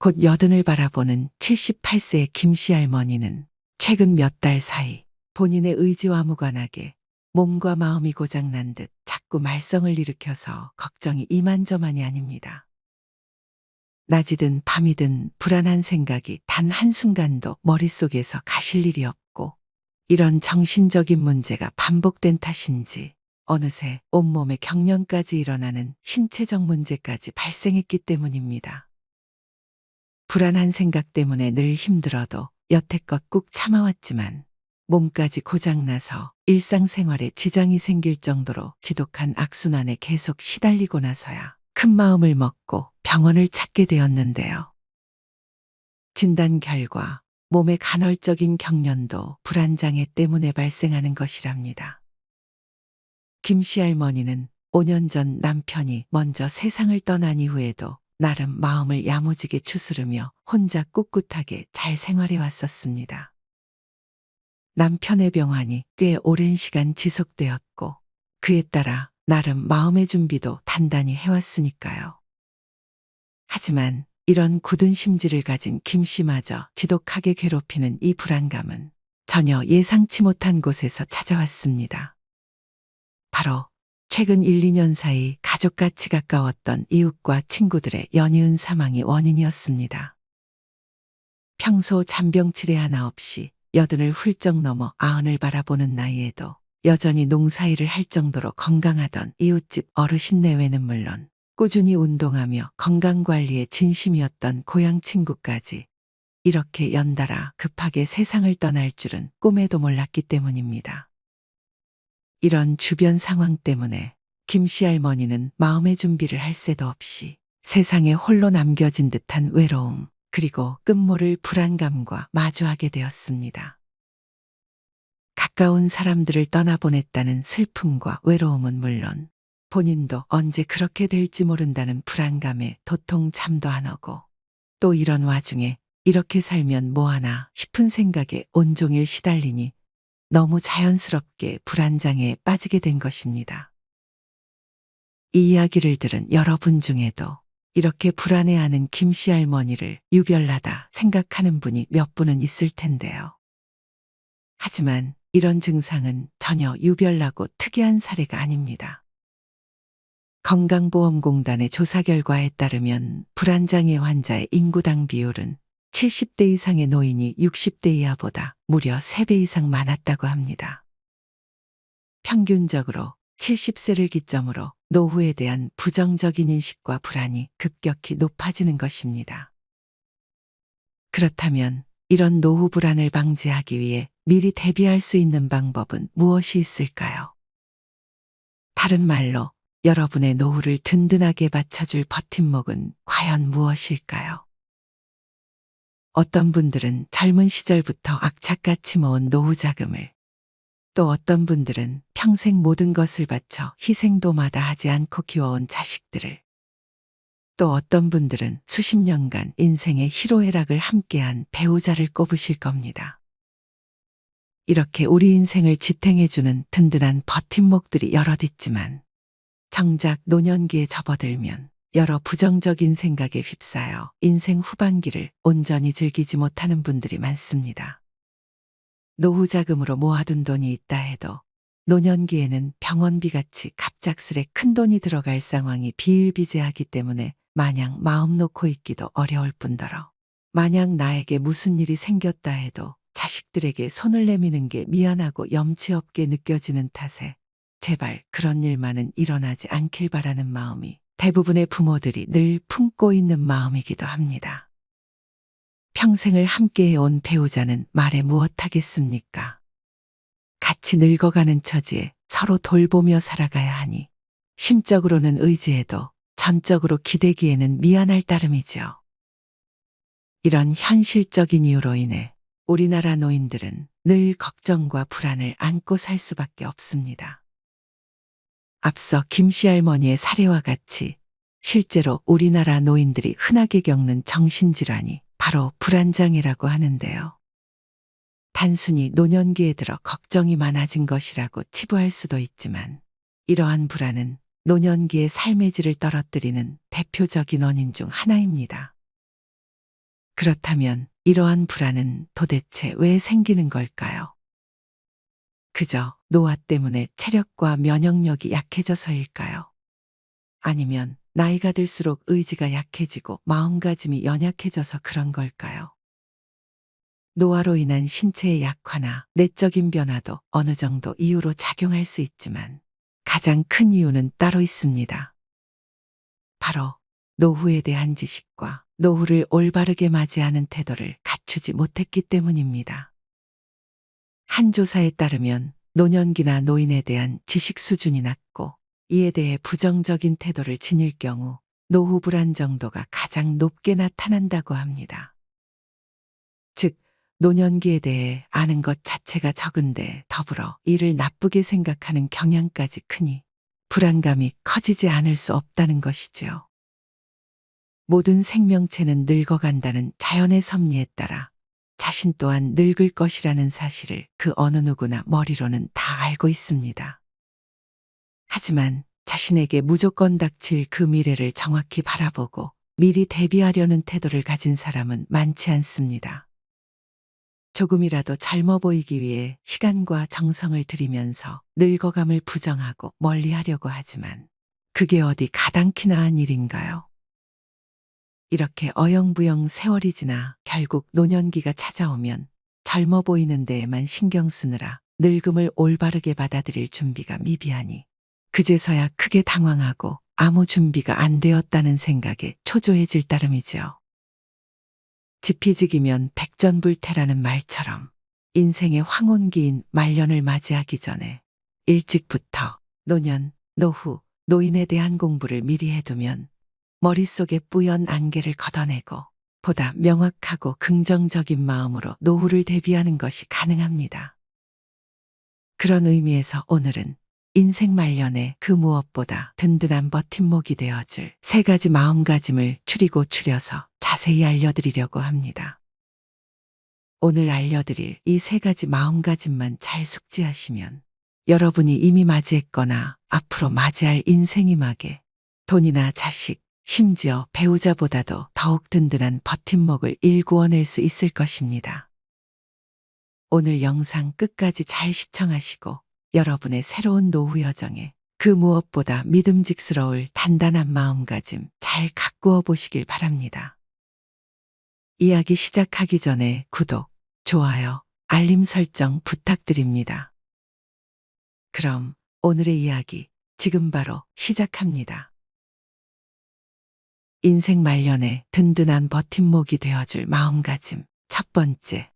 곧 여든을 바라보는 78세의 김씨 할머니는 최근 몇 달 사이 본인의 의지와 무관하게 몸과 마음이 고장난 듯 자꾸 말썽을 일으켜서 걱정이 이만저만이 아닙니다. 낮이든 밤이든 불안한 생각이 단 한순간도 머릿속에서 가실 일이 없고, 이런 정신적인 문제가 반복된 탓인지 어느새 온몸에 경련까지 일어나는 신체적 문제까지 발생했기 때문입니다. 불안한 생각 때문에 늘 힘들어도 여태껏 꾹 참아왔지만 몸까지 고장나서 일상생활에 지장이 생길 정도로 지독한 악순환에 계속 시달리고 나서야 큰 마음을 먹고 병원을 찾게 되었는데요. 진단 결과 몸의 간헐적인 경련도 불안장애 때문에 발생하는 것이랍니다. 김씨 할머니는 5년 전 남편이 먼저 세상을 떠난 이후에도 나름 마음을 야무지게 추스르며 혼자 꿋꿋하게 잘 생활해 왔었습니다. 남편의 병환이 꽤 오랜 시간 지속되었고, 그에 따라 나름 마음의 준비도 단단히 해왔으니까요. 하지만 이런 굳은 심지를 가진 김씨마저 지독하게 괴롭히는 이 불안감은 전혀 예상치 못한 곳에서 찾아왔습니다. 바로 최근 1, 2년 사이 가족같이 가까웠던 이웃과 친구들의 연이은 사망이 원인이었습니다. 평소 잔병치레 하나 없이 여든을 훌쩍 넘어 90을 바라보는 나이에도 여전히 농사일을 할 정도로 건강하던 이웃집 어르신 내외는 물론 꾸준히 운동하며 건강관리에 진심이었던 고향 친구까지 이렇게 연달아 급하게 세상을 떠날 줄은 꿈에도 몰랐기 때문입니다. 이런 주변 상황 때문에 김씨 할머니는 마음의 준비를 할 새도 없이 세상에 홀로 남겨진 듯한 외로움, 그리고 끝모를 불안감과 마주하게 되었습니다. 가까운 사람들을 떠나보냈다는 슬픔과 외로움은 물론 본인도 언제 그렇게 될지 모른다는 불안감에 도통 잠도 안 오고, 또 이런 와중에 이렇게 살면 뭐하나 싶은 생각에 온종일 시달리니 너무 자연스럽게 불안장애에 빠지게 된 것입니다. 이 이야기를 들은 여러분 중에도 이렇게 불안해하는 김씨 할머니를 유별나다 생각하는 분이 몇 분은 있을 텐데요. 하지만 이런 증상은 전혀 유별나고 특이한 사례가 아닙니다. 건강보험공단의 조사 결과에 따르면 불안장애 환자의 인구당 비율은 70대 이상의 노인이 60대 이하보다 무려 3배 이상 많았다고 합니다. 평균적으로 70세를 기점으로 노후에 대한 부정적인 인식과 불안이 급격히 높아지는 것입니다. 그렇다면 이런 노후 불안을 방지하기 위해 미리 대비할 수 있는 방법은 무엇이 있을까요? 다른 말로 여러분의 노후를 든든하게 받쳐줄 버팀목은 과연 무엇일까요? 어떤 분들은 젊은 시절부터 악착같이 모은 노후 자금을, 또 어떤 분들은 평생 모든 것을 바쳐 희생도 마다하지 않고 키워온 자식들을, 또 어떤 분들은 수십 년간 인생의 희로애락을 함께한 배우자를 꼽으실 겁니다. 이렇게 우리 인생을 지탱해주는 든든한 버팀목들이 여럿 있지만 정작 노년기에 접어들면 여러 부정적인 생각에 휩싸여 인생 후반기를 온전히 즐기지 못하는 분들이 많습니다. 노후 자금으로 모아둔 돈이 있다 해도 노년기에는 병원비같이 갑작스레 큰 돈이 들어갈 상황이 비일비재하기 때문에 마냥 마음 놓고 있기도 어려울 뿐더러, 만약 나에게 무슨 일이 생겼다 해도 자식들에게 손을 내미는 게 미안하고 염치 없게 느껴지는 탓에 제발 그런 일만은 일어나지 않길 바라는 마음이 대부분의 부모들이 늘 품고 있는 마음이기도 합니다. 평생을 함께해온 배우자는 말해 무엇하겠습니까? 같이 늙어가는 처지에 서로 돌보며 살아가야 하니 심적으로는 의지해도 전적으로 기대기에는 미안할 따름이죠. 이런 현실적인 이유로 인해 우리나라 노인들은 늘 걱정과 불안을 안고 살 수밖에 없습니다. 앞서 김씨 할머니의 사례와 같이 실제로 우리나라 노인들이 흔하게 겪는 정신질환이 바로 불안장애라고 하는데요. 단순히 노년기에 들어 걱정이 많아진 것이라고 치부할 수도 있지만, 이러한 불안은 노년기의 삶의 질을 떨어뜨리는 대표적인 원인 중 하나입니다. 그렇다면 이러한 불안은 도대체 왜 생기는 걸까요? 그저 노화 때문에 체력과 면역력이 약해져서일까요? 아니면 나이가 들수록 의지가 약해지고 마음가짐이 연약해져서 그런 걸까요? 노화로 인한 신체의 약화나 내적인 변화도 어느 정도 이유로 작용할 수 있지만 가장 큰 이유는 따로 있습니다. 바로 노후에 대한 지식과 노후를 올바르게 맞이하는 태도를 갖추지 못했기 때문입니다. 한 조사에 따르면 노년기나 노인에 대한 지식 수준이 낮고 이에 대해 부정적인 태도를 지닐 경우 노후 불안 정도가 가장 높게 나타난다고 합니다. 즉, 노년기에 대해 아는 것 자체가 적은데 더불어 이를 나쁘게 생각하는 경향까지 크니 불안감이 커지지 않을 수 없다는 것이지요. 모든 생명체는 늙어간다는 자연의 섭리에 따라 자신 또한 늙을 것이라는 사실을 그 어느 누구나 머리로는 다 알고 있습니다. 하지만 자신에게 무조건 닥칠 그 미래를 정확히 바라보고 미리 대비하려는 태도를 가진 사람은 많지 않습니다. 조금이라도 젊어 보이기 위해 시간과 정성을 들이면서 늙어감을 부정하고 멀리하려고 하지만 그게 어디 가당키나 한 일인가요? 이렇게 어영부영 세월이 지나 결국 노년기가 찾아오면 젊어 보이는 데에만 신경 쓰느라 늙음을 올바르게 받아들일 준비가 미비하니 그제서야 크게 당황하고 아무 준비가 안 되었다는 생각에 초조해질 따름이지요. 지피지기면 백전불태라는 말처럼 인생의 황혼기인 말년을 맞이하기 전에 일찍부터 노년, 노후, 노인에 대한 공부를 미리 해두면 머릿속에 뿌연 안개를 걷어내고 보다 명확하고 긍정적인 마음으로 노후를 대비하는 것이 가능합니다. 그런 의미에서 오늘은 인생 말년에 그 무엇보다 든든한 버팀목이 되어줄 세 가지 마음가짐을 추려서 자세히 알려드리려고 합니다. 오늘 알려드릴 이 세 가지 마음가짐만 잘 숙지하시면 여러분이 이미 맞이했거나 앞으로 맞이할 인생이막에 돈이나 자식, 심지어 배우자보다도 더욱 든든한 버팀목을 일구어낼 수 있을 것입니다. 오늘 영상 끝까지 잘 시청하시고 여러분의 새로운 노후 여정에 그 무엇보다 믿음직스러울 단단한 마음가짐 잘 가꾸어 보시길 바랍니다. 이야기 시작하기 전에 구독, 좋아요, 알림 설정 부탁드립니다. 그럼 오늘의 이야기 지금 바로 시작합니다. 인생 말년에 든든한 버팀목이 되어줄 마음가짐. 첫 번째,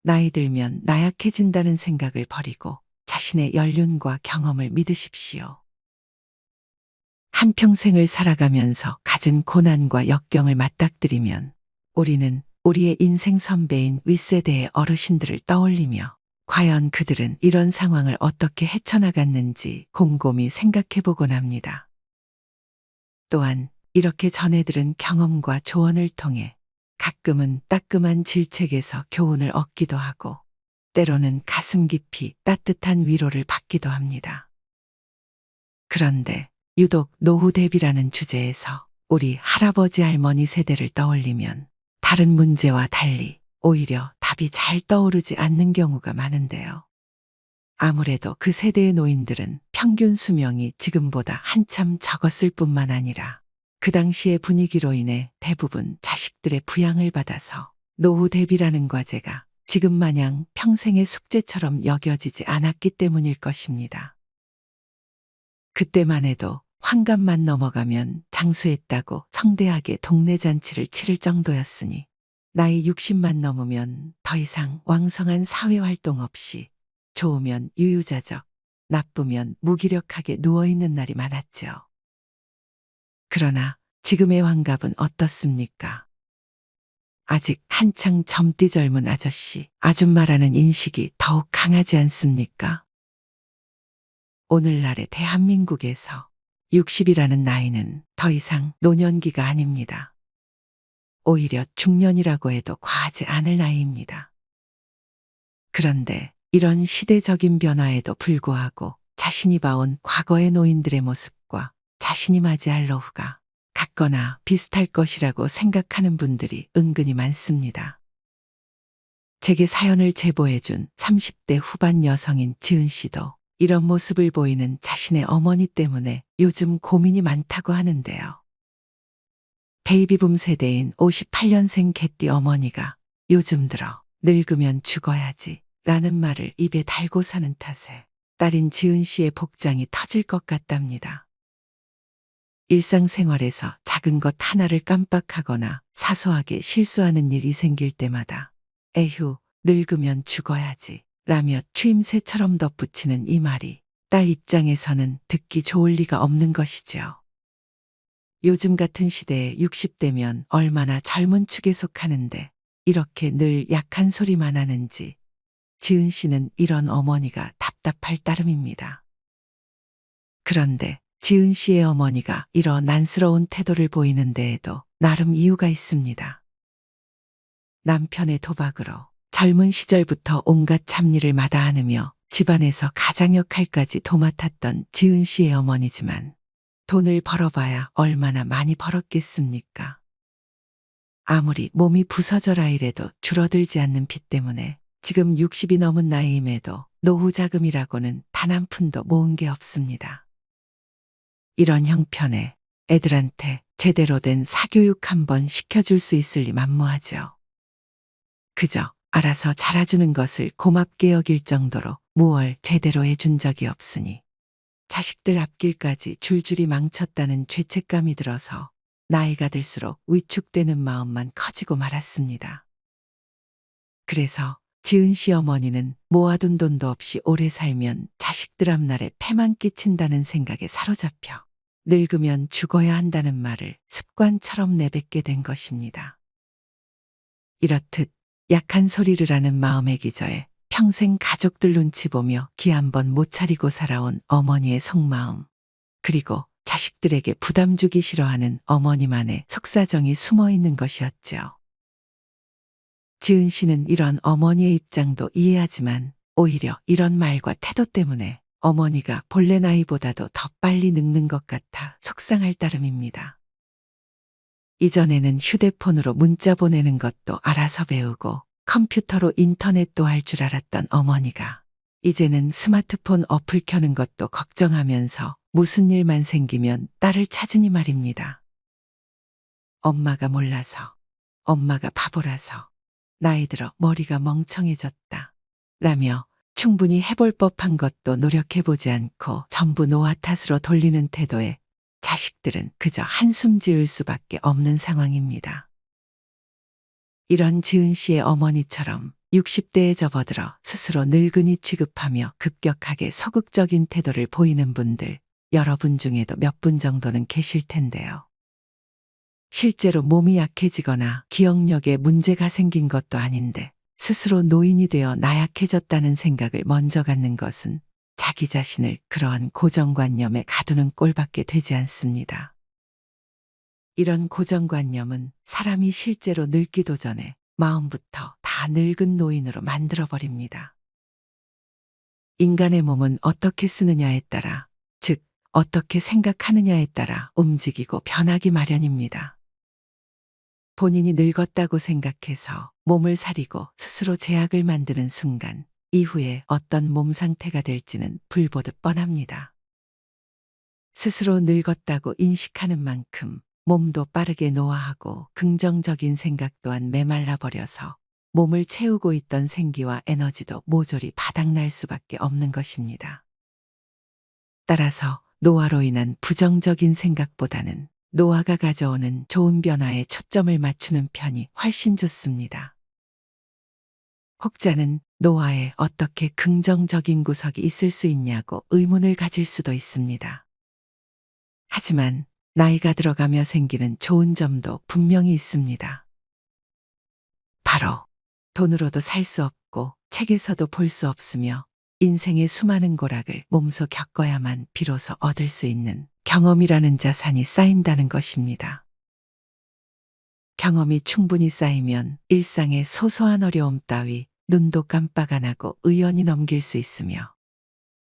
나이 들면 나약해진다는 생각을 버리고 자신의 연륜과 경험을 믿으십시오. 한평생을 살아가면서 갖은 고난과 역경을 맞닥뜨리면 우리는 우리의 인생 선배인 윗세대의 어르신들을 떠올리며 과연 그들은 이런 상황을 어떻게 헤쳐나갔는지 곰곰이 생각해보곤 합니다. 또한 이렇게 전해들은 경험과 조언을 통해 가끔은 따끔한 질책에서 교훈을 얻기도 하고 때로는 가슴 깊이 따뜻한 위로를 받기도 합니다. 그런데 유독 노후 대비라는 주제에서 우리 할아버지 할머니 세대를 떠올리면 다른 문제와 달리 오히려 답이 잘 떠오르지 않는 경우가 많은데요. 아무래도 그 세대의 노인들은 평균 수명이 지금보다 한참 적었을 뿐만 아니라 그 당시의 분위기로 인해 대부분 자식들의 부양을 받아서 노후 대비라는 과제가 지금 마냥 평생의 숙제처럼 여겨지지 않았기 때문일 것입니다. 그때만 해도 환갑만 넘어가면 장수했다고 성대하게 동네 잔치를 치를 정도였으니 나이 60만 넘으면 더 이상 왕성한 사회활동 없이 좋으면 유유자적, 나쁘면 무기력하게 누워있는 날이 많았죠. 그러나 지금의 환갑은 어떻습니까? 아직 한창 젊디 젊은 아저씨, 아줌마라는 인식이 더욱 강하지 않습니까? 오늘날의 대한민국에서 60이라는 나이는 더 이상 노년기가 아닙니다. 오히려 중년이라고 해도 과하지 않을 나이입니다. 그런데 이런 시대적인 변화에도 불구하고 자신이 봐온 과거의 노인들의 모습과 자신이 맞이할 노후가 같거나 비슷할 것이라고 생각하는 분들이 은근히 많습니다. 제게 사연을 제보해준 30대 후반 여성인 지은 씨도 이런 모습을 보이는 자신의 어머니 때문에 요즘 고민이 많다고 하는데요. 베이비붐 세대인 58년생 개띠 어머니가 요즘 들어 늙으면 죽어야지 라는 말을 입에 달고 사는 탓에 딸인 지은 씨의 복장이 터질 것 같답니다. 일상생활에서 작은 것 하나를 깜빡하거나 사소하게 실수하는 일이 생길 때마다 에휴, 늙으면 죽어야지 라며 추임새처럼 덧붙이는 이 말이 딸 입장에서는 듣기 좋을 리가 없는 것이죠. 요즘 같은 시대에 60대면 얼마나 젊은 축에 속하는데 이렇게 늘 약한 소리만 하는지 지은 씨는 이런 어머니가 답답할 따름입니다. 그런데 지은 씨의 어머니가 이런 난스러운 태도를 보이는 데에도 나름 이유가 있습니다. 남편의 도박으로 젊은 시절부터 온갖 잡일을 마다하느며 집안에서 가장 역할까지 도맡았던 지은 씨의 어머니지만 돈을 벌어봐야 얼마나 많이 벌었겠습니까? 아무리 몸이 부서져라 이래도 줄어들지 않는 빚 때문에 지금 60이 넘은 나이임에도 노후 자금이라고는 단 한 푼도 모은 게 없습니다. 이런 형편에 애들한테 제대로 된 사교육 한번 시켜줄 수 있을 리 만무하죠. 그저 알아서 자라주는 것을 고맙게 여길 정도로 무얼 제대로 해준 적이 없으니 자식들 앞길까지 줄줄이 망쳤다는 죄책감이 들어서 나이가 들수록 위축되는 마음만 커지고 말았습니다. 그래서 지은 씨 어머니는 모아둔 돈도 없이 오래 살면 자식들 앞날에 패만 끼친다는 생각에 사로잡혀 늙으면 죽어야 한다는 말을 습관처럼 내뱉게 된 것입니다. 이렇듯 약한 소리를 하는 마음의 기저에 평생 가족들 눈치 보며 기 한 번 못 차리고 살아온 어머니의 속마음, 그리고 자식들에게 부담 주기 싫어하는 어머니만의 속사정이 숨어 있는 것이었죠. 지은 씨는 이런 어머니의 입장도 이해하지만 오히려 이런 말과 태도 때문에 어머니가 본래 나이보다도 더 빨리 늙는 것 같아 속상할 따름입니다. 이전에는 휴대폰으로 문자 보내는 것도 알아서 배우고 컴퓨터로 인터넷도 할 줄 알았던 어머니가 이제는 스마트폰 어플 켜는 것도 걱정하면서 무슨 일만 생기면 딸을 찾으니 말입니다. 엄마가 몰라서, 엄마가 바보라서, 나이 들어 머리가 멍청해졌다 라며 충분히 해볼 법한 것도 노력해보지 않고 전부 노아 탓으로 돌리는 태도에 자식들은 그저 한숨 지을 수밖에 없는 상황입니다. 이런 지은 씨의 어머니처럼 60대에 접어들어 스스로 늙은이 취급하며 급격하게 소극적인 태도를 보이는 분들, 여러분 중에도 몇 분 정도는 계실 텐데요. 실제로 몸이 약해지거나 기억력에 문제가 생긴 것도 아닌데 스스로 노인이 되어 나약해졌다는 생각을 먼저 갖는 것은 자기 자신을 그러한 고정관념에 가두는 꼴밖에 되지 않습니다. 이런 고정관념은 사람이 실제로 늙기도 전에 마음부터 다 늙은 노인으로 만들어버립니다. 인간의 몸은 어떻게 쓰느냐에 따라, 즉 어떻게 생각하느냐에 따라 움직이고 변하기 마련입니다. 본인이 늙었다고 생각해서 몸을 사리고 스스로 제약을 만드는 순간 이후에 어떤 몸 상태가 될지는 불보듯 뻔합니다. 스스로 늙었다고 인식하는 만큼 몸도 빠르게 노화하고 긍정적인 생각 또한 메말라 버려서 몸을 채우고 있던 생기와 에너지도 모조리 바닥날 수밖에 없는 것입니다. 따라서 노화로 인한 부정적인 생각보다는 노화가 가져오는 좋은 변화에 초점을 맞추는 편이 훨씬 좋습니다. 혹자는 노화에 어떻게 긍정적인 구석이 있을 수 있냐고 의문을 가질 수도 있습니다. 하지만 나이가 들어가며 생기는 좋은 점도 분명히 있습니다. 바로 돈으로도 살 수 없고 책에서도 볼 수 없으며 인생의 수많은 고락을 몸소 겪어야만 비로소 얻을 수 있는 경험이라는 자산이 쌓인다는 것입니다. 경험이 충분히 쌓이면 일상의 소소한 어려움 따위 눈도 깜빡 안 하고 의연히 넘길 수 있으며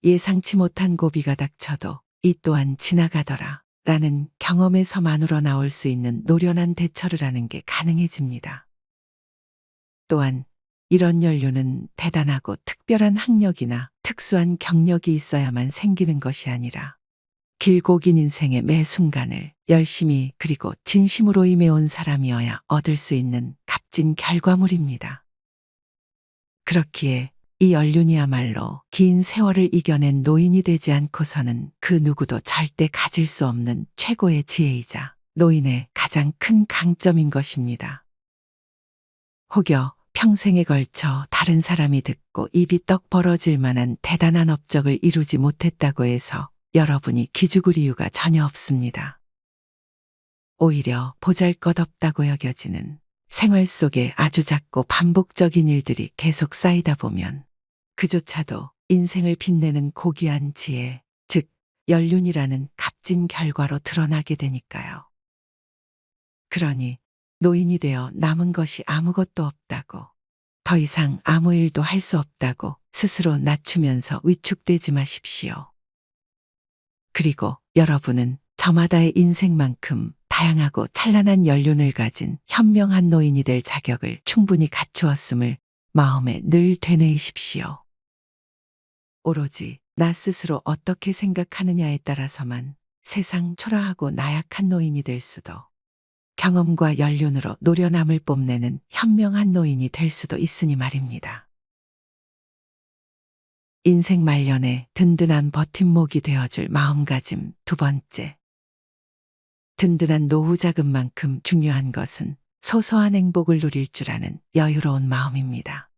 예상치 못한 고비가 닥쳐도 이 또한 지나가더라 라는 경험에서만으로 나올 수 있는 노련한 대처를 하는 게 가능해집니다. 또한 이런 연륜은 대단하고 특별한 학력이나 특수한 경력이 있어야만 생기는 것이 아니라 길고 긴 인생의 매 순간을 열심히 그리고 진심으로 임해온 사람이어야 얻을 수 있는 값진 결과물입니다. 그렇기에 이 연륜이야말로 긴 세월을 이겨낸 노인이 되지 않고서는 그 누구도 절대 가질 수 없는 최고의 지혜이자 노인의 가장 큰 강점인 것입니다. 혹여 평생에 걸쳐 다른 사람이 듣고 입이 떡 벌어질 만한 대단한 업적을 이루지 못했다고 해서 여러분이 기죽을 이유가 전혀 없습니다. 오히려 보잘것없다고 여겨지는 생활 속에 아주 작고 반복적인 일들이 계속 쌓이다 보면 그조차도 인생을 빛내는 고귀한 지혜, 즉 연륜이라는 값진 결과로 드러나게 되니까요. 그러니 노인이 되어 남은 것이 아무것도 없다고, 더 이상 아무 일도 할 수 없다고 스스로 낮추면서 위축되지 마십시오. 그리고 여러분은 저마다의 인생만큼 다양하고 찬란한 연륜을 가진 현명한 노인이 될 자격을 충분히 갖추었음을 마음에 늘 되뇌이십시오. 오로지 나 스스로 어떻게 생각하느냐에 따라서만 세상 초라하고 나약한 노인이 될 수도, 경험과 연륜으로 노련함을 뽐내는 현명한 노인이 될 수도 있으니 말입니다. 인생 말년에 든든한 버팀목이 되어줄 마음가짐 두 번째. 든든한 노후 자금만큼 중요한 것은 소소한 행복을 누릴 줄 아는 여유로운 마음입니다.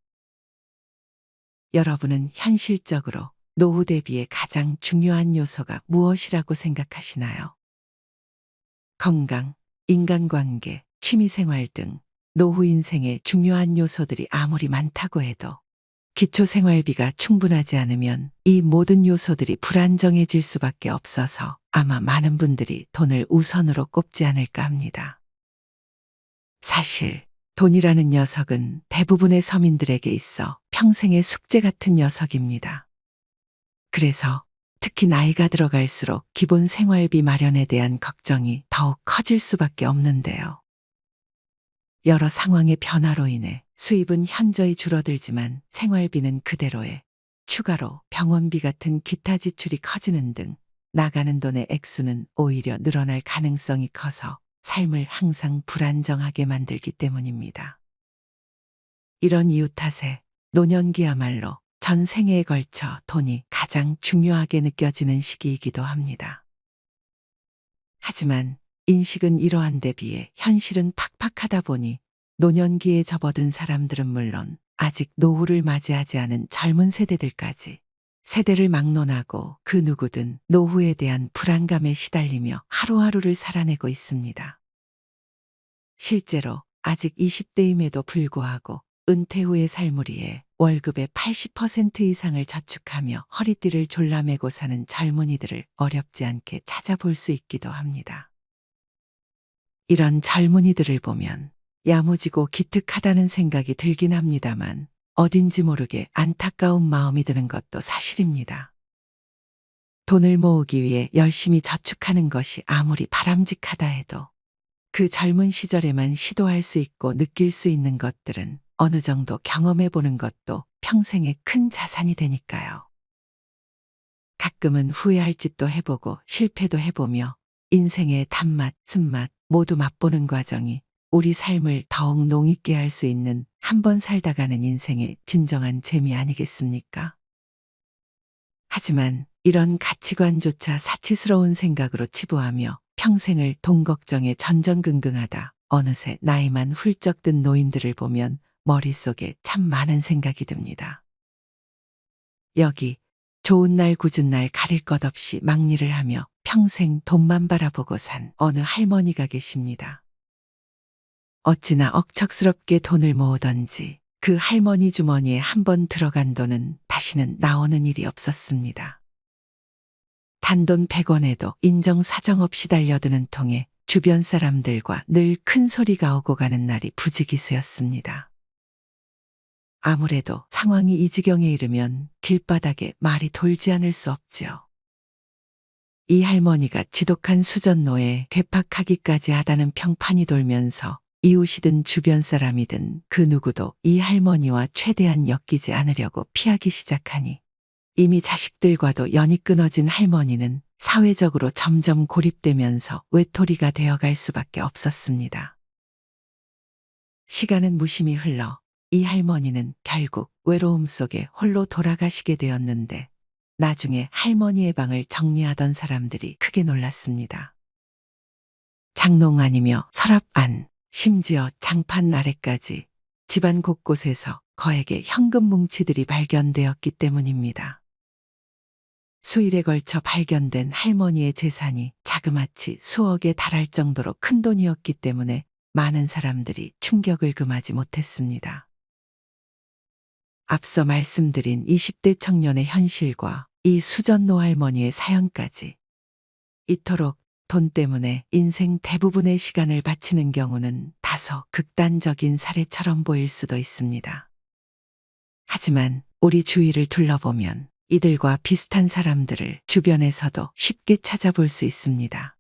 여러분은 현실적으로 노후 대비의 가장 중요한 요소가 무엇이라고 생각하시나요? 건강, 인간관계, 취미생활 등 노후 인생의 중요한 요소들이 아무리 많다고 해도 기초생활비가 충분하지 않으면 이 모든 요소들이 불안정해질 수밖에 없어서 아마 많은 분들이 돈을 우선으로 꼽지 않을까 합니다. 사실 돈이라는 녀석은 대부분의 서민들에게 있어 평생의 숙제 같은 녀석입니다. 그래서 특히 나이가 들어갈수록 기본 생활비 마련에 대한 걱정이 더욱 커질 수밖에 없는데요. 여러 상황의 변화로 인해 수입은 현저히 줄어들지만 생활비는 그대로에 추가로 병원비 같은 기타 지출이 커지는 등 나가는 돈의 액수는 오히려 늘어날 가능성이 커서 삶을 항상 불안정하게 만들기 때문입니다. 이런 이유 탓에 노년기야말로 전 생애에 걸쳐 돈이 가장 중요하게 느껴지는 시기이기도 합니다. 하지만 인식은 이러한 데 비해 현실은 팍팍하다 보니 노년기에 접어든 사람들은 물론 아직 노후를 맞이하지 않은 젊은 세대들까지 세대를 막론하고 그 누구든 노후에 대한 불안감에 시달리며 하루하루를 살아내고 있습니다. 실제로 아직 20대임에도 불구하고 은퇴 후의 삶을 위해 월급의 80% 이상을 저축하며 허리띠를 졸라매고 사는 젊은이들을 어렵지 않게 찾아볼 수 있기도 합니다. 이런 젊은이들을 보면 야무지고 기특하다는 생각이 들긴 합니다만 어딘지 모르게 안타까운 마음이 드는 것도 사실입니다. 돈을 모으기 위해 열심히 저축하는 것이 아무리 바람직하다 해도 그 젊은 시절에만 시도할 수 있고 느낄 수 있는 것들은 어느 정도 경험해 보는 것도 평생의 큰 자산이 되니까요. 가끔은 후회할 짓도 해보고 실패도 해보며 인생의 단맛, 쓴맛 모두 맛보는 과정이 우리 삶을 더욱 농익게 할 수 있는 한 번 살다 가는 인생의 진정한 재미 아니겠습니까? 하지만 이런 가치관조차 사치스러운 생각으로 치부하며 평생을 돈 걱정에 전전긍긍하다 어느새 나이만 훌쩍 든 노인들을 보면 머릿속에 참 많은 생각이 듭니다. 여기 좋은 날 굳은 날 가릴 것 없이 막일을 하며 평생 돈만 바라보고 산 어느 할머니가 계십니다. 어찌나 억척스럽게 돈을 모으던지 그 할머니 주머니에 한 번 들어간 돈은 다시는 나오는 일이 없었습니다. 단돈 100원에도 인정사정 없이 달려드는 통에 주변 사람들과 늘 큰 소리가 오고 가는 날이 부지기수였습니다. 아무래도 상황이 이 지경에 이르면 길바닥에 말이 돌지 않을 수 없지요. 이 할머니가 지독한 수전노에 괴팍하기까지 하다는 평판이 돌면서 이웃이든 주변 사람이든 그 누구도 이 할머니와 최대한 엮이지 않으려고 피하기 시작하니 이미 자식들과도 연이 끊어진 할머니는 사회적으로 점점 고립되면서 외톨이가 되어갈 수밖에 없었습니다. 시간은 무심히 흘러 이 할머니는 결국 외로움 속에 홀로 돌아가시게 되었는데 나중에 할머니의 방을 정리하던 사람들이 크게 놀랐습니다. 장롱 안이며 서랍 안, 심지어 장판 아래까지 집안 곳곳에서 거액의 현금 뭉치들이 발견되었기 때문입니다. 수일에 걸쳐 발견된 할머니의 재산이 자그마치 수억에 달할 정도로 큰 돈이었기 때문에 많은 사람들이 충격을 금하지 못했습니다. 앞서 말씀드린 20대 청년의 현실과 이 수전노 할머니의 사연까지 이토록 돈 때문에 인생 대부분의 시간을 바치는 경우는 다소 극단적인 사례처럼 보일 수도 있습니다. 하지만 우리 주위를 둘러보면 이들과 비슷한 사람들을 주변에서도 쉽게 찾아볼 수 있습니다.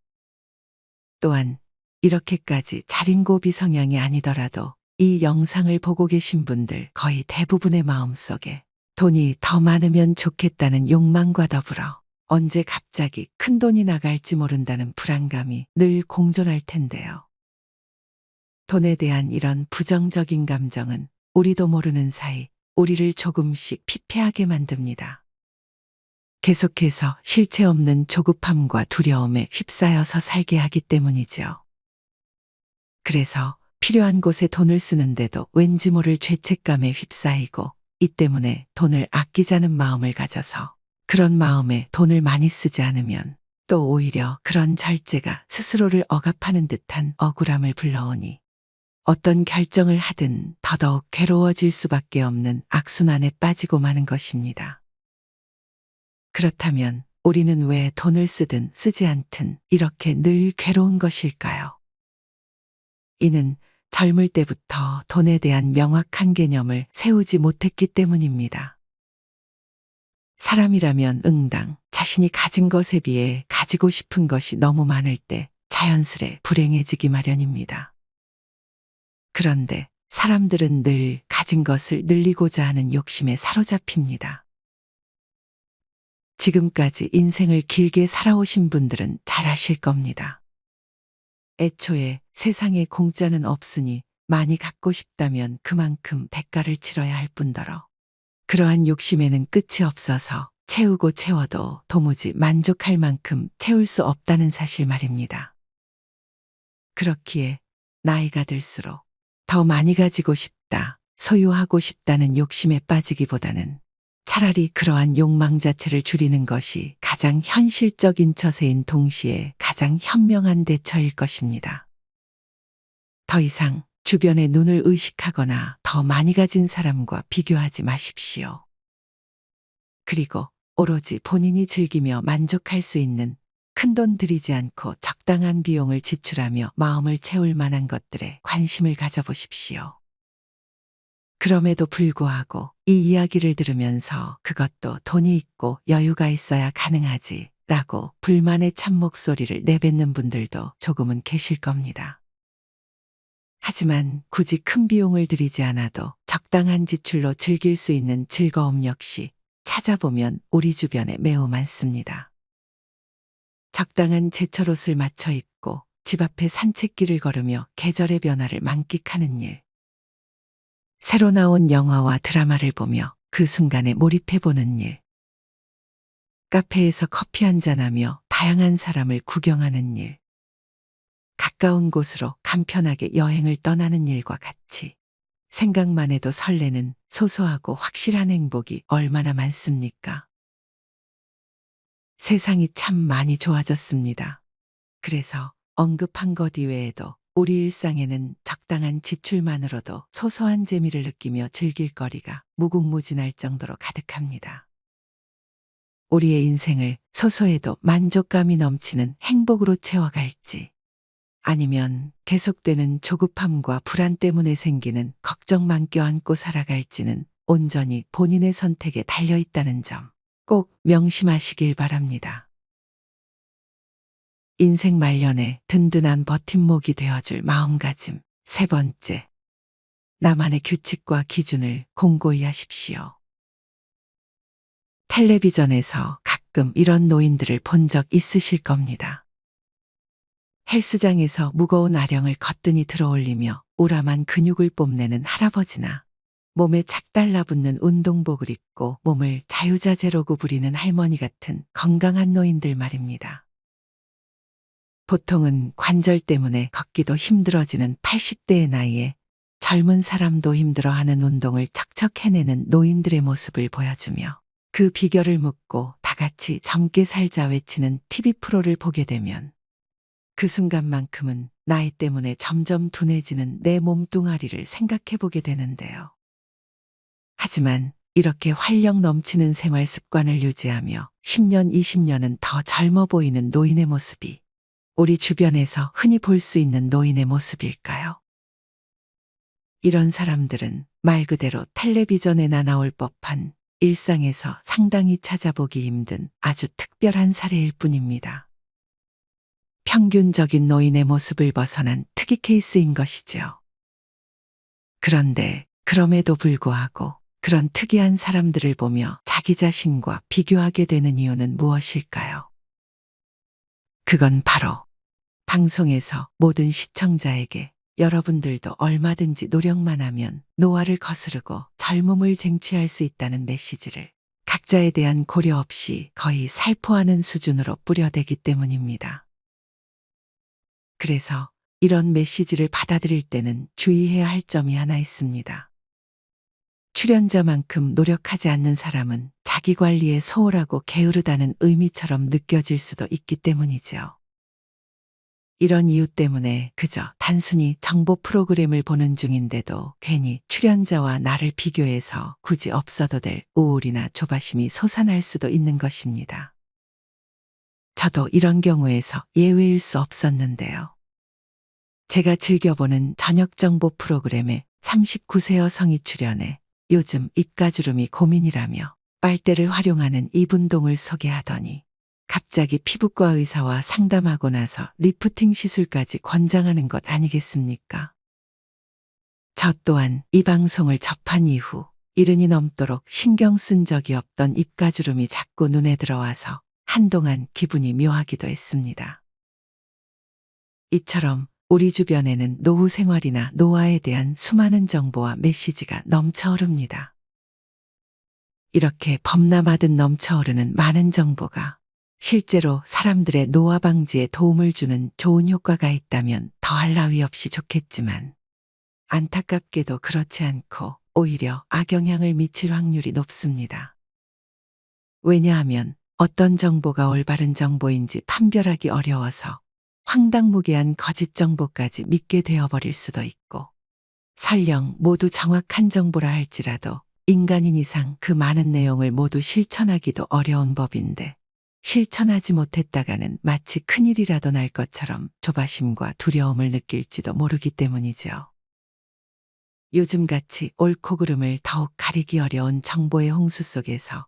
또한 이렇게까지 자린고비 성향이 아니더라도 이 영상을 보고 계신 분들 거의 대부분의 마음속에 돈이 더 많으면 좋겠다는 욕망과 더불어 언제 갑자기 큰 돈이 나갈지 모른다는 불안감이 늘 공존할 텐데요. 돈에 대한 이런 부정적인 감정은 우리도 모르는 사이 우리를 조금씩 피폐하게 만듭니다. 계속해서 실체 없는 조급함과 두려움에 휩싸여서 살게 하기 때문이죠. 그래서 필요한 곳에 돈을 쓰는데도 왠지 모를 죄책감에 휩싸이고 이 때문에 돈을 아끼자는 마음을 가져서 그런 마음에 돈을 많이 쓰지 않으면 또 오히려 그런 절제가 스스로를 억압하는 듯한 억울함을 불러오니 어떤 결정을 하든 더더욱 괴로워질 수밖에 없는 악순환에 빠지고 마는 것입니다. 그렇다면 우리는 왜 돈을 쓰든 쓰지 않든 이렇게 늘 괴로운 것일까요? 이는 젊을 때부터 돈에 대한 명확한 개념을 세우지 못했기 때문입니다. 사람이라면 응당 자신이 가진 것에 비해 가지고 싶은 것이 너무 많을 때 자연스레 불행해지기 마련입니다. 그런데 사람들은 늘 가진 것을 늘리고자 하는 욕심에 사로잡힙니다. 지금까지 인생을 길게 살아오신 분들은 잘 아실 겁니다. 애초에 세상에 공짜는 없으니 많이 갖고 싶다면 그만큼 대가를 치러야 할 뿐더러 그러한 욕심에는 끝이 없어서 채우고 채워도 도무지 만족할 만큼 채울 수 없다는 사실 말입니다. 그렇기에 나이가 들수록 더 많이 가지고 싶다, 소유하고 싶다는 욕심에 빠지기보다는 차라리 그러한 욕망 자체를 줄이는 것이 가장 현실적인 처세인 동시에 가장 현명한 대처일 것입니다. 더 이상 주변의 눈을 의식하거나 더 많이 가진 사람과 비교하지 마십시오. 그리고 오로지 본인이 즐기며 만족할 수 있는 큰돈 들이지 않고 적당한 비용을 지출하며 마음을 채울 만한 것들에 관심을 가져보십시오. 그럼에도 불구하고 이 이야기를 들으면서 그것도 돈이 있고 여유가 있어야 가능하지 라고 불만의 참목소리를 내뱉는 분들도 조금은 계실 겁니다. 하지만 굳이 큰 비용을 들이지 않아도 적당한 지출로 즐길 수 있는 즐거움 역시 찾아보면 우리 주변에 매우 많습니다. 적당한 제철 옷을 맞춰 입고 집 앞에 산책길을 걸으며 계절의 변화를 만끽하는 일. 새로 나온 영화와 드라마를 보며 그 순간에 몰입해보는 일. 카페에서 커피 한잔하며 다양한 사람을 구경하는 일. 가까운 곳으로 간편하게 여행을 떠나는 일과 같이 생각만 해도 설레는 소소하고 확실한 행복이 얼마나 많습니까? 세상이 참 많이 좋아졌습니다. 그래서 언급한 것 이외에도 우리 일상에는 적당한 지출만으로도 소소한 재미를 느끼며 즐길 거리가 무궁무진할 정도로 가득합니다. 우리의 인생을 소소해도 만족감이 넘치는 행복으로 채워갈지 아니면 계속되는 조급함과 불안 때문에 생기는 걱정만 껴안고 살아갈지는 온전히 본인의 선택에 달려있다는 점 꼭 명심하시길 바랍니다. 인생 말년에 든든한 버팀목이 되어줄 마음가짐. 세 번째, 나만의 규칙과 기준을 공고히 하십시오. 텔레비전에서 가끔 이런 노인들을 본 적 있으실 겁니다. 헬스장에서 무거운 아령을 거뜬히 들어올리며 우람한 근육을 뽐내는 할아버지나 몸에 착 달라붙는 운동복을 입고 몸을 자유자재로 구부리는 할머니 같은 건강한 노인들 말입니다. 보통은 관절 때문에 걷기도 힘들어지는 80대의 나이에 젊은 사람도 힘들어하는 운동을 척척 해내는 노인들의 모습을 보여주며 그 비결을 묻고 다 같이 젊게 살자 외치는 TV 프로를 보게 되면 그 순간만큼은 나이 때문에 점점 둔해지는 내 몸뚱아리를 생각해 보게 되는데요. 하지만 이렇게 활력 넘치는 생활 습관을 유지하며 10년, 20년은 더 젊어 보이는 노인의 모습이 우리 주변에서 흔히 볼 수 있는 노인의 모습일까요? 이런 사람들은 말 그대로 텔레비전에나 나올 법한 일상에서 상당히 찾아보기 힘든 아주 특별한 사례일 뿐입니다. 평균적인 노인의 모습을 벗어난 특이 케이스인 것이죠. 그런데 그럼에도 불구하고 그런 특이한 사람들을 보며 자기 자신과 비교하게 되는 이유는 무엇일까요? 그건 바로 방송에서 모든 시청자에게 여러분들도 얼마든지 노력만 하면 노화를 거스르고 젊음을 쟁취할 수 있다는 메시지를 각자에 대한 고려 없이 거의 살포하는 수준으로 뿌려대기 때문입니다. 그래서 이런 메시지를 받아들일 때는 주의해야 할 점이 하나 있습니다. 출연자만큼 노력하지 않는 사람은 자기 관리에 소홀하고 게으르다는 의미처럼 느껴질 수도 있기 때문이죠. 이런 이유 때문에 그저 단순히 정보 프로그램을 보는 중인데도 괜히 출연자와 나를 비교해서 굳이 없어도 될 우울이나 조바심이 솟아날 수도 있는 것입니다. 저도 이런 경우에서 예외일 수 없었는데요. 제가 즐겨보는 저녁 정보 프로그램에 39세 여성이 출연해 요즘 입가주름이 고민이라며 빨대를 활용하는 이분동을 소개하더니 갑자기 피부과 의사와 상담하고 나서 리프팅 시술까지 권장하는 것 아니겠습니까? 저 또한 이 방송을 접한 이후 이른이 넘도록 신경 쓴 적이 없던 입가주름이 자꾸 눈에 들어와서 한동안 기분이 묘하기도 했습니다. 이처럼 우리 주변에는 노후 생활이나 노화에 대한 수많은 정보와 메시지가 넘쳐 흐릅니다. 이렇게 범람하듯 넘쳐 흐르는 많은 정보가 실제로 사람들의 노화 방지에 도움을 주는 좋은 효과가 있다면 더할 나위 없이 좋겠지만 안타깝게도 그렇지 않고 오히려 악영향을 미칠 확률이 높습니다. 왜냐하면 어떤 정보가 올바른 정보인지 판별하기 어려워서 황당무계한 거짓 정보까지 믿게 되어버릴 수도 있고 설령 모두 정확한 정보라 할지라도 인간인 이상 그 많은 내용을 모두 실천하기도 어려운 법인데 실천하지 못했다가는 마치 큰일이라도 날 것처럼 조바심과 두려움을 느낄지도 모르기 때문이죠. 요즘같이 옳고 그름을 더욱 가리기 어려운 정보의 홍수 속에서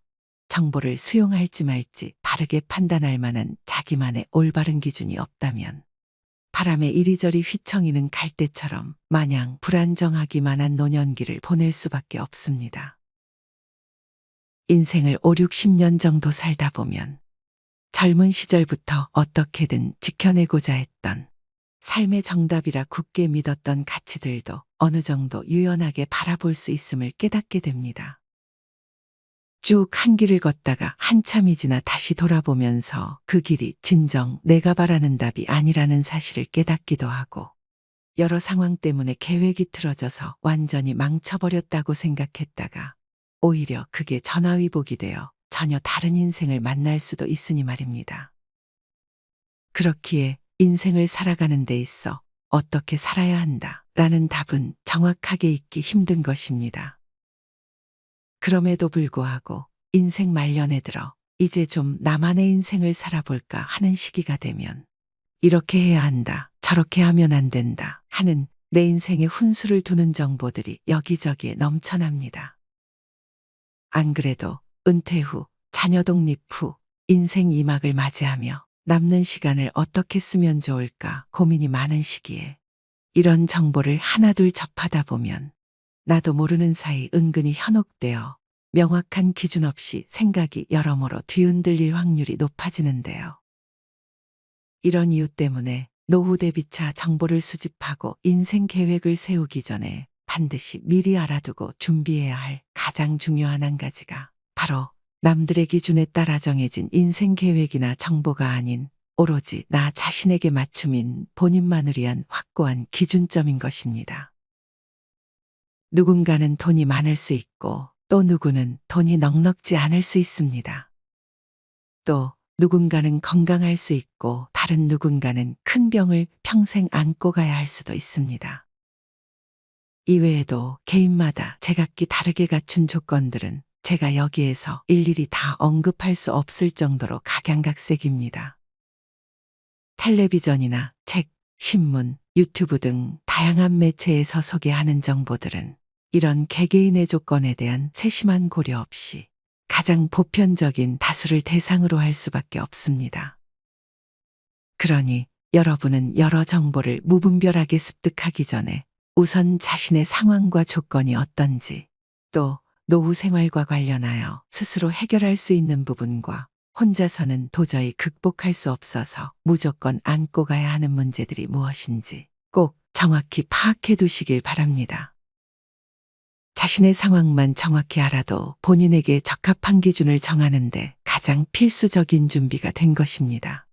정보를 수용할지 말지 바르게 판단할 만한 자기만의 올바른 기준이 없다면 바람에 이리저리 휘청이는 갈대처럼 마냥 불안정하기만 한 노년기를 보낼 수밖에 없습니다. 인생을 5, 60년 정도 살다 보면 젊은 시절부터 어떻게든 지켜내고자 했던 삶의 정답이라 굳게 믿었던 가치들도 어느 정도 유연하게 바라볼 수 있음을 깨닫게 됩니다. 쭉 한 길을 걷다가 한참이 지나 다시 돌아보면서 그 길이 진정 내가 바라는 답이 아니라는 사실을 깨닫기도 하고 여러 상황 때문에 계획이 틀어져서 완전히 망쳐버렸다고 생각했다가 오히려 그게 전화위복이 되어 전혀 다른 인생을 만날 수도 있으니 말입니다. 그렇기에 인생을 살아가는 데 있어 어떻게 살아야 한다라는 답은 정확하게 있기 힘든 것입니다. 그럼에도 불구하고 인생 말년에 들어 이제 좀 나만의 인생을 살아볼까 하는 시기가 되면 이렇게 해야 한다, 저렇게 하면 안 된다 하는 내 인생에 훈수를 두는 정보들이 여기저기에 넘쳐납니다. 안 그래도 은퇴 후, 자녀 독립 후 인생 2막을 맞이하며 남는 시간을 어떻게 쓰면 좋을까 고민이 많은 시기에 이런 정보를 하나둘 접하다 보면 나도 모르는 사이 은근히 현혹되어 명확한 기준 없이 생각이 여러모로 뒤흔들릴 확률이 높아지는데요. 이런 이유 때문에 노후 대비차 정보를 수집하고 인생 계획을 세우기 전에 반드시 미리 알아두고 준비해야 할 가장 중요한 한 가지가 바로 남들의 기준에 따라 정해진 인생 계획이나 정보가 아닌 오로지 나 자신에게 맞춤인 본인만을 위한 확고한 기준점인 것입니다. 누군가는 돈이 많을 수 있고 또 누구는 돈이 넉넉지 않을 수 있습니다. 또 누군가는 건강할 수 있고 다른 누군가는 큰 병을 평생 안고 가야 할 수도 있습니다. 이외에도 개인마다 제각기 다르게 갖춘 조건들은 제가 여기에서 일일이 다 언급할 수 없을 정도로 각양각색입니다. 텔레비전이나 책, 신문, 유튜브 등 다양한 매체에서 소개하는 정보들은 이런 개개인의 조건에 대한 세심한 고려 없이 가장 보편적인 다수를 대상으로 할 수밖에 없습니다. 그러니 여러분은 여러 정보를 무분별하게 습득하기 전에 우선 자신의 상황과 조건이 어떤지, 또 노후 생활과 관련하여 스스로 해결할 수 있는 부분과 혼자서는 도저히 극복할 수 없어서 무조건 안고 가야 하는 문제들이 무엇인지 꼭 정확히 파악해 두시길 바랍니다. 자신의 상황만 정확히 알아도 본인에게 적합한 기준을 정하는데 가장 필수적인 준비가 된 것입니다.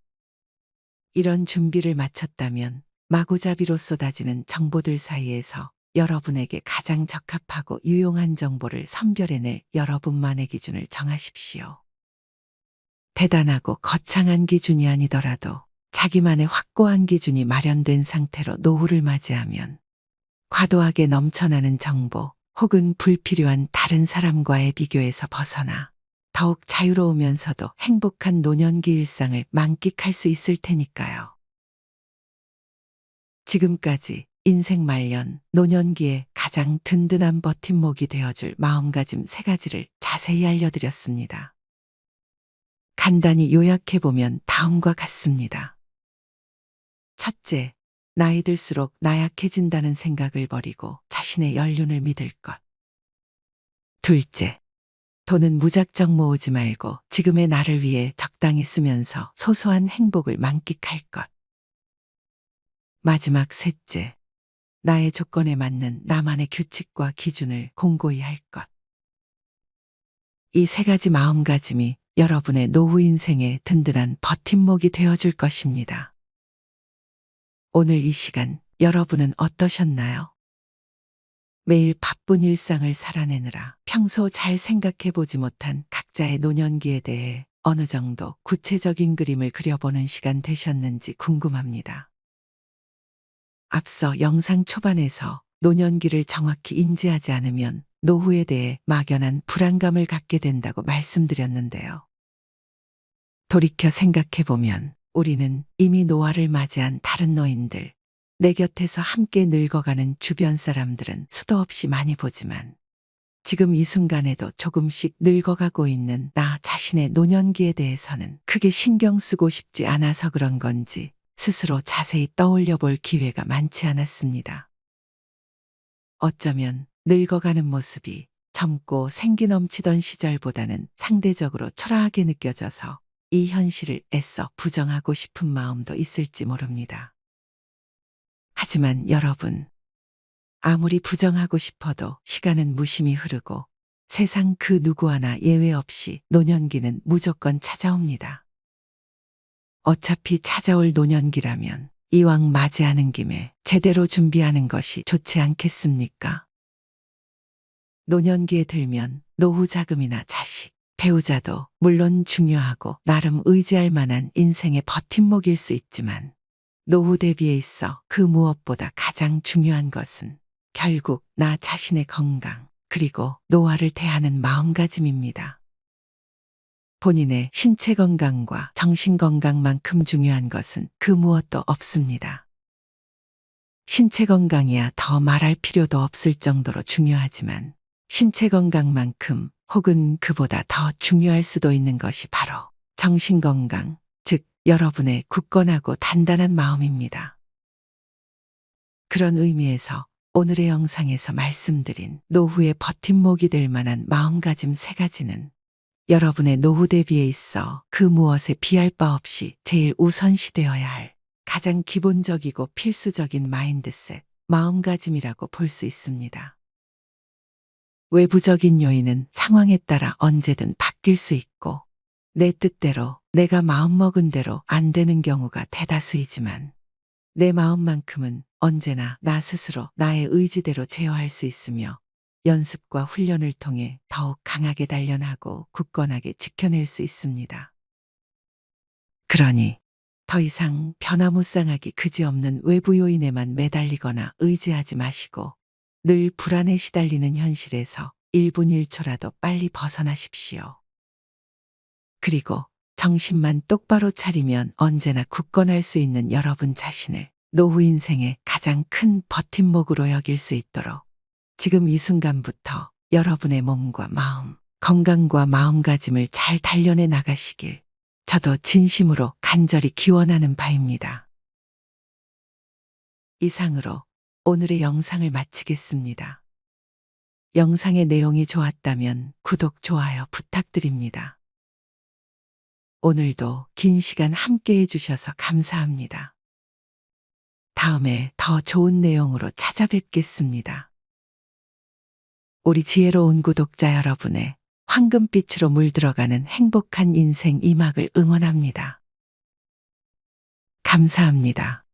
이런 준비를 마쳤다면 마구잡이로 쏟아지는 정보들 사이에서 여러분에게 가장 적합하고 유용한 정보를 선별해낼 여러분만의 기준을 정하십시오. 대단하고 거창한 기준이 아니더라도 자기만의 확고한 기준이 마련된 상태로 노후를 맞이하면 과도하게 넘쳐나는 정보 혹은 불필요한 다른 사람과의 비교에서 벗어나 더욱 자유로우면서도 행복한 노년기 일상을 만끽할 수 있을 테니까요. 지금까지 인생 말년, 노년기에 가장 든든한 버팀목이 되어줄 마음가짐 3가지를 자세히 알려드렸습니다. 간단히 요약해보면 다음과 같습니다. 첫째, 나이 들수록 나약해진다는 생각을 버리고 자신의 연륜을 믿을 것. 둘째, 돈은 무작정 모으지 말고 지금의 나를 위해 적당히 쓰면서 소소한 행복을 만끽할 것. 마지막 셋째, 나의 조건에 맞는 나만의 규칙과 기준을 공고히 할 것. 이 3가지 마음가짐이 여러분의 노후 인생의 든든한 버팀목이 되어줄 것입니다. 오늘 이 시간 여러분은 어떠셨나요? 매일 바쁜 일상을 살아내느라 평소 잘 생각해보지 못한 각자의 노년기에 대해 어느 정도 구체적인 그림을 그려보는 시간 되셨는지 궁금합니다. 앞서 영상 초반에서 노년기를 정확히 인지하지 않으면 노후에 대해 막연한 불안감을 갖게 된다고 말씀드렸는데요. 돌이켜 생각해보면 우리는 이미 노화를 맞이한 다른 노인들, 내 곁에서 함께 늙어가는 주변 사람들은 수도 없이 많이 보지만 지금 이 순간에도 조금씩 늙어가고 있는 나 자신의 노년기에 대해서는 크게 신경 쓰고 싶지 않아서 그런 건지 스스로 자세히 떠올려 볼 기회가 많지 않았습니다. 어쩌면 늙어가는 모습이 젊고 생기 넘치던 시절보다는 상대적으로 초라하게 느껴져서 이 현실을 애써 부정하고 싶은 마음도 있을지 모릅니다. 하지만 여러분, 아무리 부정하고 싶어도 시간은 무심히 흐르고 세상 그 누구 하나 예외 없이 노년기는 무조건 찾아옵니다. 어차피 찾아올 노년기라면 이왕 맞이하는 김에 제대로 준비하는 것이 좋지 않겠습니까? 노년기에 들면 노후 자금이나 자식, 배우자도 물론 중요하고 나름 의지할 만한 인생의 버팀목일 수 있지만 노후 대비에 있어 그 무엇보다 가장 중요한 것은 결국 나 자신의 건강 그리고 노화를 대하는 마음가짐입니다. 본인의 신체 건강과 정신 건강만큼 중요한 것은 그 무엇도 없습니다. 신체 건강이야 더 말할 필요도 없을 정도로 중요하지만 신체 건강만큼 혹은 그보다 더 중요할 수도 있는 것이 바로 정신 건강, 즉 여러분의 굳건하고 단단한 마음입니다. 그런 의미에서 오늘의 영상에서 말씀드린 노후의 버팀목이 될 만한 마음가짐 3가지는 여러분의 노후 대비에 있어 그 무엇에 비할 바 없이 제일 우선시되어야 할 가장 기본적이고 필수적인 마인드셋, 마음가짐이라고 볼 수 있습니다. 외부적인 요인은 상황에 따라 언제든 바뀔 수 있고 내 뜻대로 내가 마음먹은 대로 안 되는 경우가 대다수이지만 내 마음만큼은 언제나 나 스스로 나의 의지대로 제어할 수 있으며 연습과 훈련을 통해 더욱 강하게 단련하고 굳건하게 지켜낼 수 있습니다. 그러니 더 이상 변화무쌍하기 그지없는 외부 요인에만 매달리거나 의지하지 마시고 늘 불안에 시달리는 현실에서 1분 1초라도 빨리 벗어나십시오. 그리고 정신만 똑바로 차리면 언제나 굳건할 수 있는 여러분 자신을 노후 인생의 가장 큰 버팀목으로 여길 수 있도록 지금 이 순간부터 여러분의 몸과 마음, 건강과 마음가짐을 잘 단련해 나가시길 저도 진심으로 간절히 기원하는 바입니다. 이상으로 오늘의 영상을 마치겠습니다. 영상의 내용이 좋았다면 구독, 좋아요 부탁드립니다. 오늘도 긴 시간 함께 해주셔서 감사합니다. 다음에 더 좋은 내용으로 찾아뵙겠습니다. 우리 지혜로운 구독자 여러분의 황금빛으로 물들어가는 행복한 인생 2막을 응원합니다. 감사합니다.